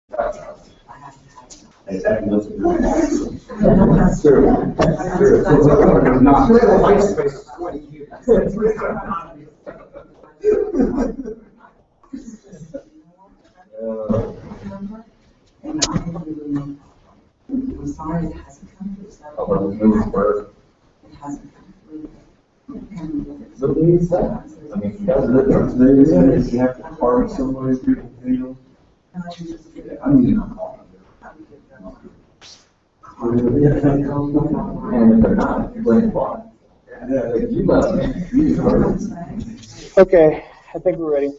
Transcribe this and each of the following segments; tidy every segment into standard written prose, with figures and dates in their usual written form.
I'm sorry it hasn't come through. It hasn't come through. I mean, doesn't you have to park somewhere people feel? I mean, and if they're not, blame Bob. Okay, I think we're ready.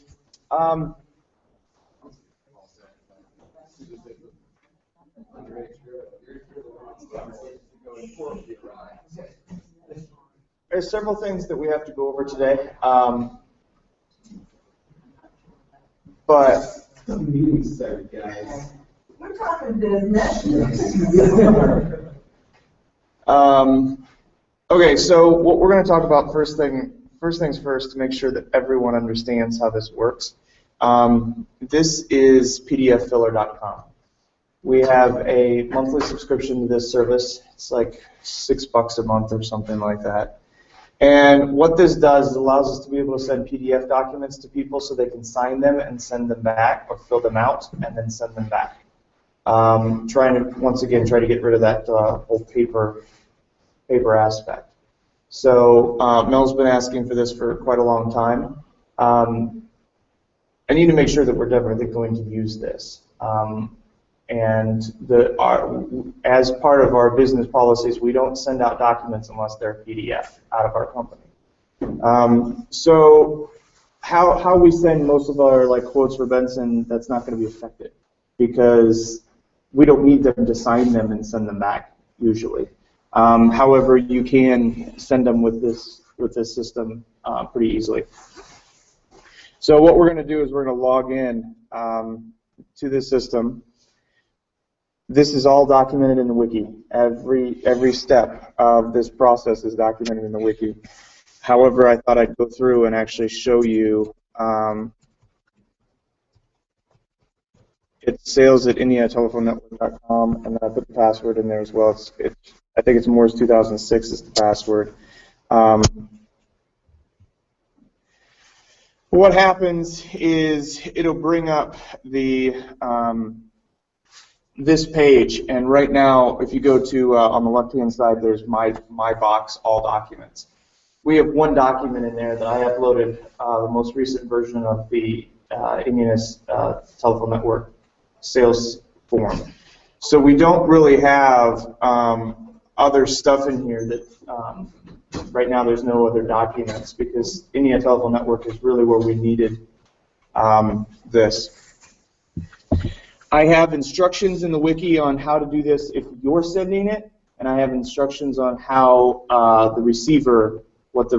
There's several things that we have to go over today, but The meeting started, guys. We're talking business. Okay, so what we're going to talk about first things first, to make sure that everyone understands how this works. This is pdffiller.com. We have a monthly subscription to this service. It's like $6 a month or something like that. And what this does is allows us to be able to send PDF documents to people so they can sign them and send them back, or fill them out and then send them back. Trying to, once again, try to get rid of that whole paper aspect. So Mel's been asking for this for quite a long time. I need to make sure that we're definitely going to use this. And as part of our business policies, we don't send out documents unless they're PDF out of our company. So how we send most of our quotes for Benson, that's not going to be affected because we don't need them to sign them and send them back usually. However, you can send them with this system pretty easily. So what we're going to do is we're going to log in to this system. This is all documented in the wiki. Every step of this process is documented in the wiki. However, I thought I'd go through and actually show you. It's sales@indianatelephonenetwork.com, and then I put the password in there as well. I think it's Moore's 2006 is the password. What happens is it'll bring up the this page, and right now, if you go to on the left-hand side, there's my box, all documents. We have one document in there that I uploaded, the most recent version of the Indiana's telephone network sales form. So we don't really have other stuff in here that right now there's no other documents because Indiana Telephone Network is really where we needed this. I have instructions in the wiki on how to do this if you're sending it, and I have instructions on how what the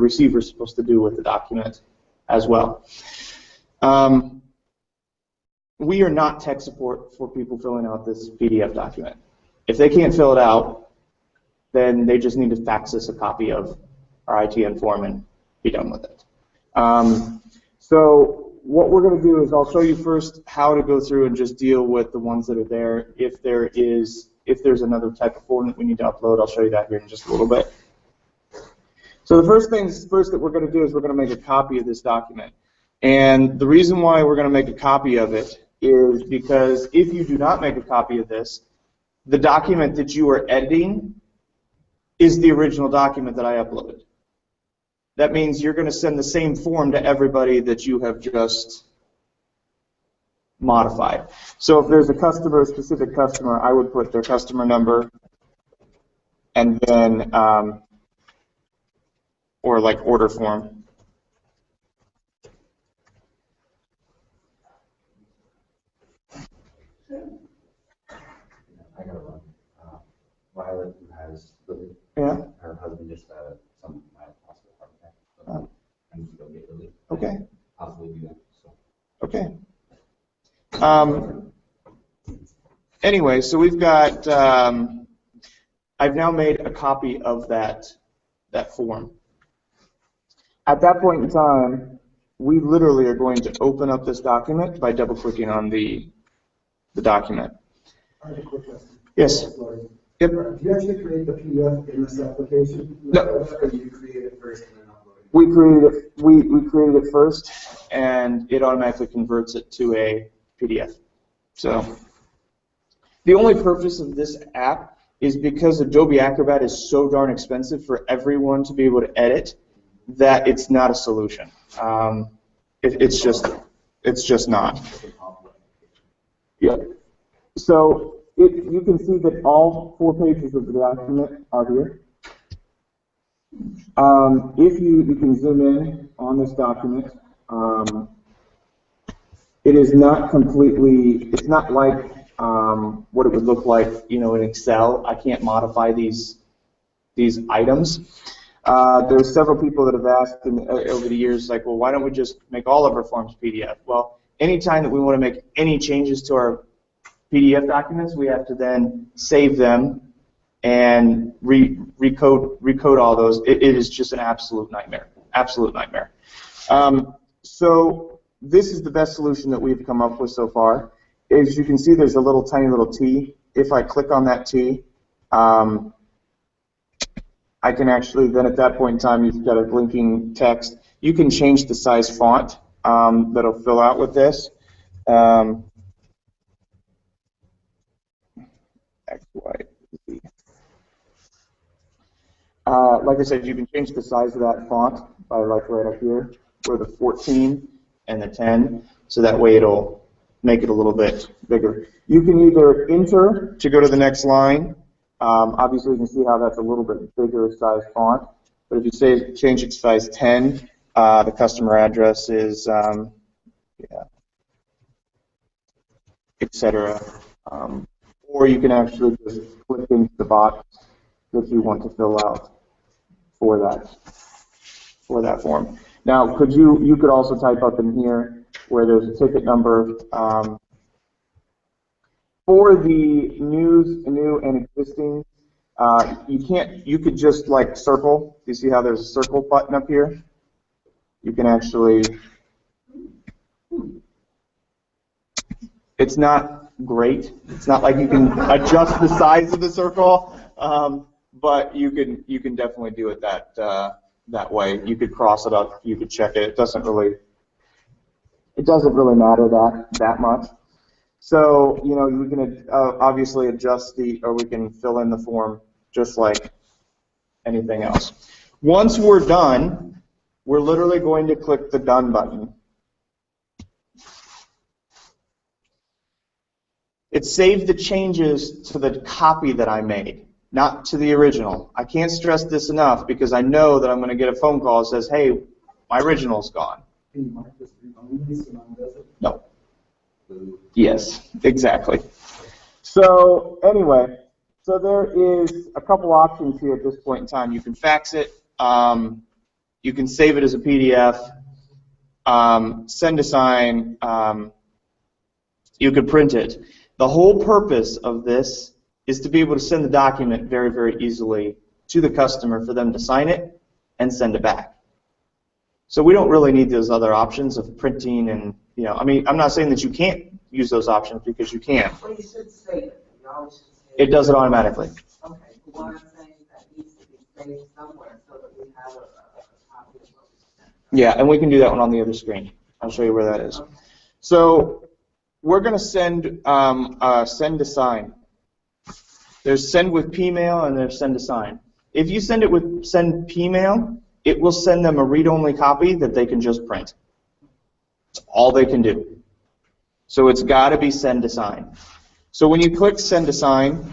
receiver is supposed to do with the document as well. We are not tech support for people filling out this PDF document. If they can't fill it out, then they just need to fax us a copy of our ITN form and be done with it. So what we're going to do is I'll show you first how to go through and just deal with the ones that are there. If there's another type of form that we need to upload, I'll show you that here in just a little bit. So the first things first that we're going to do is we're going to make a copy of this document. And the reason why we're going to make a copy of it is because if you do not make a copy of this, the document that you are editing is the original document that I uploaded. That means you're going to send the same form to everybody that you have just modified. So if there's a specific customer, I would put their customer number and then, or like order form. I gotta run. Violet, who has Lily, her husband just some hospital heart attack. So I need to go get Lily. Okay. Possibly do that. So. Okay. Anyway, so we've got. I've now made a copy of that form. At that point in time, we literally are going to open up this document by double-clicking on the the document. I have a quick question. Yes. Yep. Do you actually create the PDF in this application? No. Or you create it first and then upload it? We created it first, and it automatically converts it to a PDF. So the only purpose of this app is because Adobe Acrobat is so darn expensive for everyone to be able to edit that it's not a solution. It's just not. Yeah. So you can see that all 4 pages of the document are here. If you can zoom in on this document, it is not completely, it's not like what it would look like, in Excel. I can't modify these items. There's several people that have asked over the years, like, well, why don't we just make all of our forms PDF? Well, anytime that we want to make any changes to our PDF documents, we have to then save them and recode all those. It is just an absolute nightmare. Absolute nightmare. So this is the best solution that we've come up with so far. As you can see, there's a tiny little T. If I click on that T, I can actually then at that point in time, you've got a blinking text. You can change the size font that'll fill out with this. X, Y, Z. Like I said, you can change the size of that font by right up here, or the 14 and the 10, so that way it'll make it a little bit bigger. You can either enter to go to the next line. Obviously, you can see how that's a little bit bigger size font. But if you say change it to size 10, the customer address is, etc. Or you can actually just click into the box that you want to fill out for that form. Now, you could also type up in here where there's a ticket number. For the new and existing, you could just like circle. You see how there's a circle button up here? You can actually, it's not great. It's not like you can adjust the size of the circle, but you can definitely do it that way. You could cross it up. You could check it. It doesn't really matter that much. So we can obviously adjust or we can fill in the form just like anything else. Once we're done, we're literally going to click the Done button. It saved the changes to the copy that I made, not to the original. I can't stress this enough because I know that I'm going to get a phone call that says, hey, my original's gone. Can you mark this read-only so no one does it? No. Yes, exactly. So anyway, so there is a couple options here at this point in time. You can fax it. You can save it as a PDF. Send to sign. You could print it. The whole purpose of this is to be able to send the document very, very easily to the customer for them to sign it and send it back. So we don't really need those other options of printing and, I mean, I'm not saying that you can't use those options because you can. Well, you should save it. You always should save It does it automatically. Okay, but what I'm saying is that needs to be saved somewhere so that we have a copy of what we sent. Yeah, and we can do that one on the other screen. I'll show you where that is. Okay. So we're going to send send to sign. There's send with Pmail and there's send to sign. If you send it with send Pmail, it will send them a read-only copy that they can just print. That's all they can do. So it's got to be send to sign. So when you click send to sign,